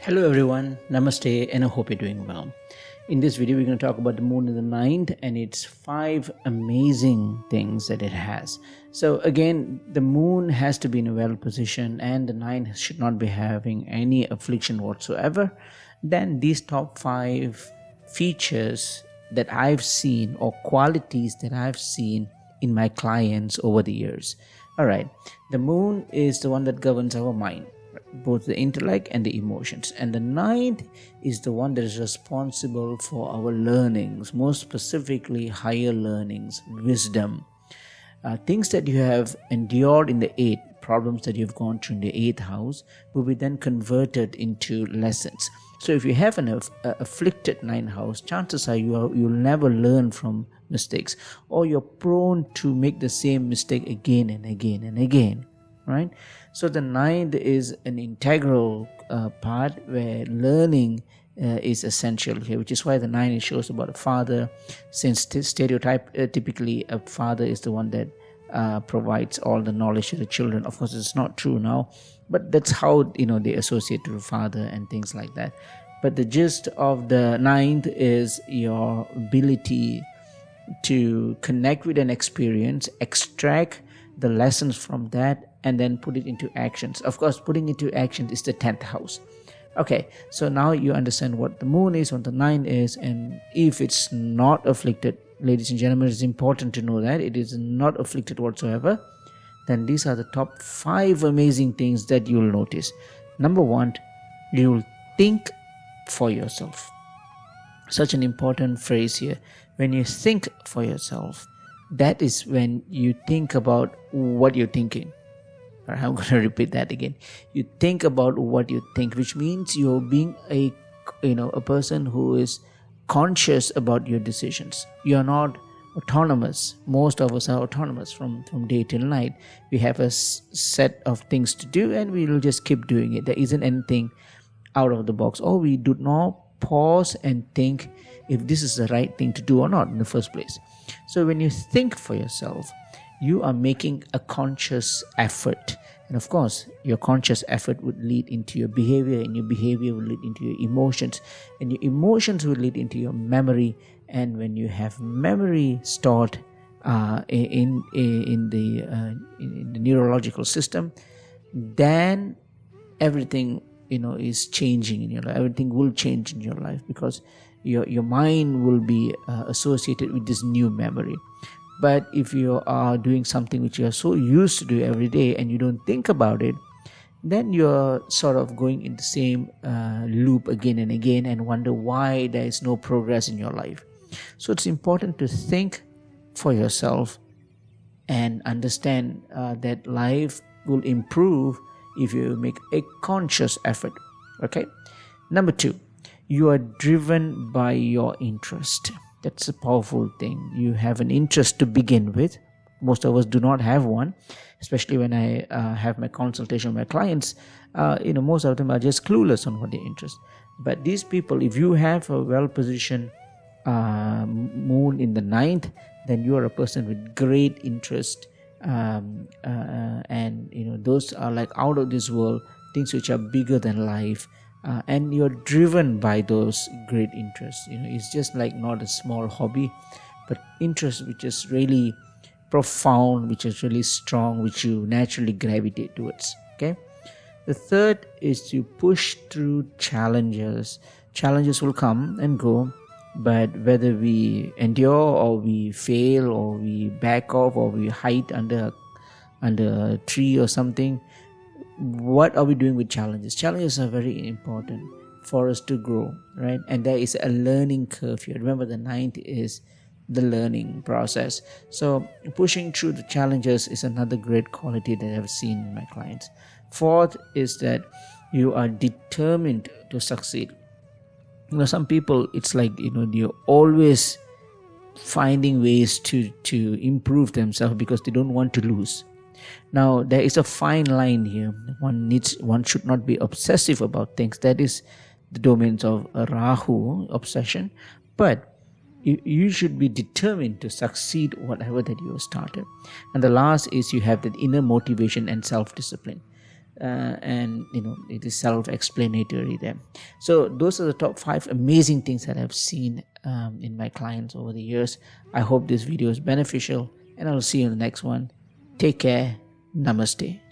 Hello everyone, Namaste, and I hope you're doing well. In this video, we're going to talk about the moon in the ninth and its 5 amazing things that it has. So again, the moon has to be in a well position and the ninth should not be having any affliction whatsoever. Then these top 5 features that I've seen or qualities that I've seen in my clients over the years. All right, the moon is the one that governs our mind, both the intellect and the emotions, and the ninth is the one that is responsible for our learnings, most specifically higher learnings, wisdom, things that you have endured in the eighth, problems that you've gone through in the eighth house will be then converted into lessons. So if you have an afflicted ninth house, chances are you'll never learn from mistakes, or you're prone to make the same mistake again and again and again, right? So the ninth is an integral part where learning is essential here, which is why the ninth shows about a father, since typically a father is the one that provides all the knowledge to the children. Of course, it's not true now, but that's how they associate to the father and things like that. But the gist of the ninth is your ability to connect with an experience, extract the lessons from that, and then put it into actions. Of course, putting into action is the 10th house. Okay, so now you understand what the moon is, what the ninth is, and if it's not afflicted, ladies and gentlemen, it's important to know that it is not afflicted whatsoever. Then these are the top 5 amazing things that you'll notice. Number 1, you'll think for yourself. Such an important phrase here. When you think for yourself, that is when you think about what you're thinking. I'm going to repeat that again. You think about what you think, which means you're being a person who is conscious about your decisions. You're not autonomous. Most of us are autonomous from day till night. We have a set of things to do and we will just keep doing it. There isn't anything out of the box, or we do not pause and think if this is the right thing to do or not in the first place. So when you think for yourself, you are making a conscious effort, and of course your conscious effort would lead into your behavior, and your behavior will lead into your emotions, and your emotions will lead into your memory. And when you have memory stored in the neurological system, then everything is changing in your life. Everything will change in your life because your mind will be associated with this new memory. But if you are doing something which you are so used to do every day and you don't think about it, then you're sort of going in the same loop again and again and wonder why there is no progress in your life. So it's important to think for yourself and understand that life will improve if you make a conscious effort. Okay. Number 2, you are driven by your interest. That's a powerful thing. You have an interest to begin with. Most of us do not have one, especially when I have my consultation with my clients. Most of them are just clueless on what their interest. But these people, if you have a well-positioned moon in the ninth, then you are a person with great interest. And those are like out of this world, things which are bigger than life. And you're driven by those great interests. It's just like not a small hobby, but interest which is really profound, which is really strong, which you naturally gravitate towards. Okay. The third is to push through challenges. Challenges will come and go, but whether we endure or we fail or we back off or we hide under a tree or something, what are we doing with challenges? Challenges are very important for us to grow, right? And there is a learning curve here. Remember, the ninth is the learning process. So pushing through the challenges is another great quality that I've seen in my clients. Fourth is that you are determined to succeed. Some people, it's like they're always finding ways to improve themselves because they don't want to lose. Now, there is a fine line here. One should not be obsessive about things. That is the domains of Rahu, obsession. But you should be determined to succeed whatever that you have started. And the last is you have that inner motivation and self-discipline. and it is self-explanatory there. So those are the top 5 amazing things that I've seen in my clients over the years. I hope this video is beneficial, and I'll see you in the next one. Take care. Namaste.